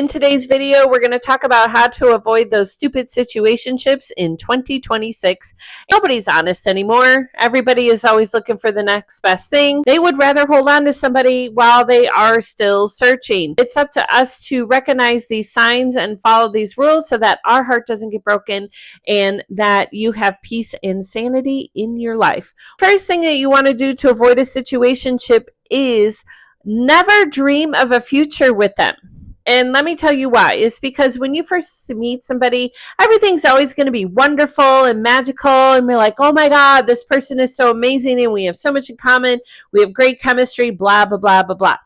In today's video, we're going to talk about how to avoid those stupid situationships in 2026. Nobody's honest anymore. Everybody is always looking for the next best thing. They would rather hold on to somebody while they are still searching. It's up to us to recognize these signs and follow these rules so that our heart doesn't get broken and that you have peace and sanity in your life. First thing that you want to do to avoid a situationship is never dream of a future with them. And let me tell you why. It's because when you first meet somebody, everything's always going to be wonderful and magical. And we're like, oh my God, this person is so amazing and we have so much in common. We have great chemistry, blah, blah, blah, blah, blah.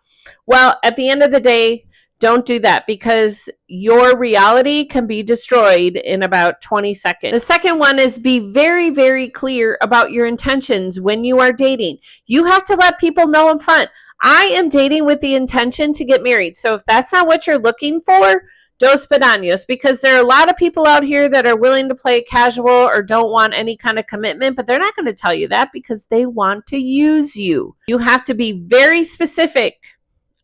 Well, at the end of the day, don't do that because your reality can be destroyed in about 20 seconds. The second one is be very, very clear about your intentions when you are dating. You have to let people know in front. I am dating with the intention to get married. So if that's not what you're looking for, dos pedaños, because there are a lot of people out here that are willing to play casual or don't want any kind of commitment, but they're not going to tell you that because they want to use you. You have to be very specific.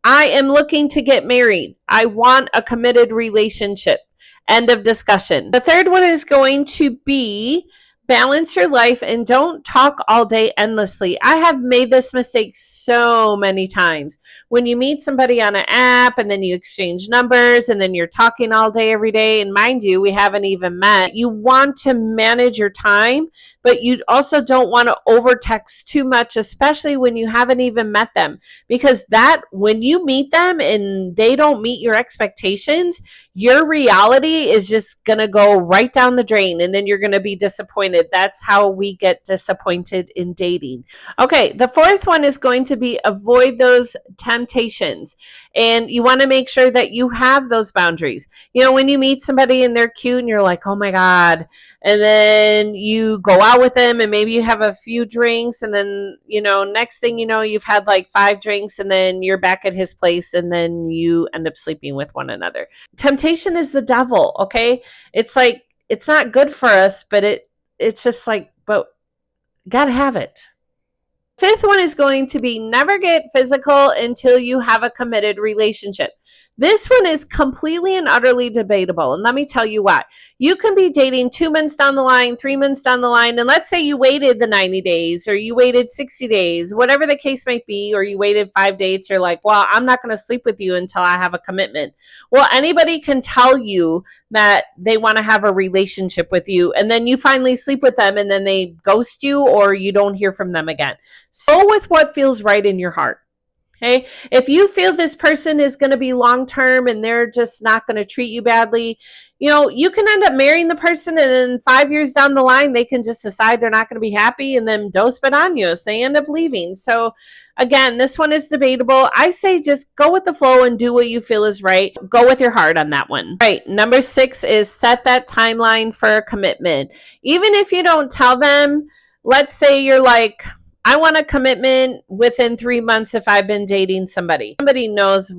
I am looking to get married. I want a committed relationship. End of discussion. The third one is going to be balance your life and don't talk all day endlessly. I have made this mistake so many times. When you meet somebody on an app and then you exchange numbers and then you're talking all day every day, and mind you, we haven't even met. You want to manage your time, but you also don't want to overtext too much, especially when you haven't even met them. Because that, when you meet them and they don't meet your expectations, your reality is just going to go right down the drain and then you're going to be disappointed. That's how we get disappointed in dating. Okay, the fourth one is going to be avoid those temptations. And you want to make sure that you have those boundaries. You know, when you meet somebody and they're cute and you're like, oh my God, and then you go out with them and maybe you have a few drinks and then, you know, next thing you know, you've had like 5 drinks and then you're back at his place and then you end up sleeping with one another. Temptation is the devil, okay? It's like, it's not good for us, but it's just like, but gotta have it. Fifth one is going to be never get physical until you have a committed relationship. This one is completely and utterly debatable, and let me tell you why. You can be dating 2 months down the line, 3 months down the line, and let's say you waited the 90 days or you waited 60 days, whatever the case might be, or you waited 5 dates. You're like, well, I'm not going to sleep with you until I have a commitment. Well, anybody can tell you that they want to have a relationship with you, and then you finally sleep with them, and then they ghost you or you don't hear from them again. So with what feels right in your heart. Okay, if you feel this person is going to be long-term and they're just not going to treat you badly, you know, you can end up marrying the person and then 5 years down the line, they can just decide they're not going to be happy and then dos pedaños, they end up leaving. So again, this one is debatable. I say just go with the flow and do what you feel is right. Go with your heart on that one. All right, number 6 is set that timeline for a commitment. Even if you don't tell them, let's say you're like, I want a commitment within 3 months if I've been dating somebody. Somebody knows,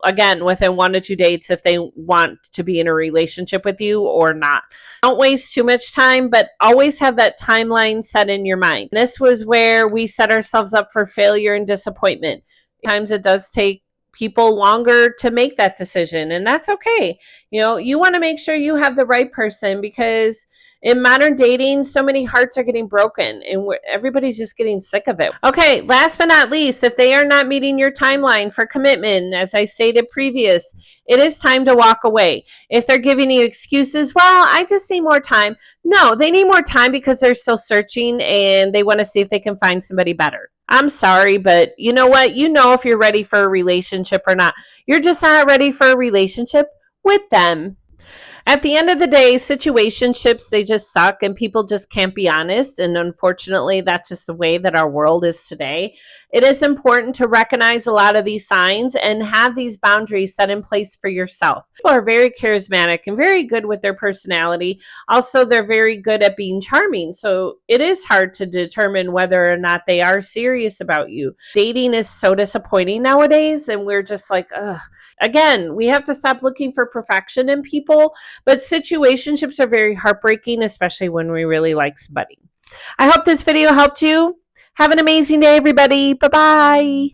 again, within 1 to 2 dates if they want to be in a relationship with you or not. Don't waste too much time, but always have that timeline set in your mind. This was where we set ourselves up for failure and disappointment. Sometimes it does take people longer to make that decision, and that's okay. You know, you want to make sure you have the right person because in modern dating, so many hearts are getting broken and everybody's just getting sick of it. Okay, last but not least, if they are not meeting your timeline for commitment, as I stated previous, it is time to walk away. If they're giving you excuses, well, I just need more time. No, they need more time because they're still searching and they want to see if they can find somebody better. I'm sorry, but you know what? You know if you're ready for a relationship or not. You're just not ready for a relationship with them. At the end of the day, situationships, they just suck and people just can't be honest. And unfortunately, that's just the way that our world is today. It is important to recognize a lot of these signs and have these boundaries set in place for yourself. People are very charismatic and very good with their personality. Also, they're very good at being charming. So it is hard to determine whether or not they are serious about you. Dating is so disappointing nowadays. And we're just like, ugh. Again, we have to stop looking for perfection in people. But situationships are very heartbreaking, especially when we really like somebody. I hope this video helped you. Have an amazing day, everybody. Bye-bye.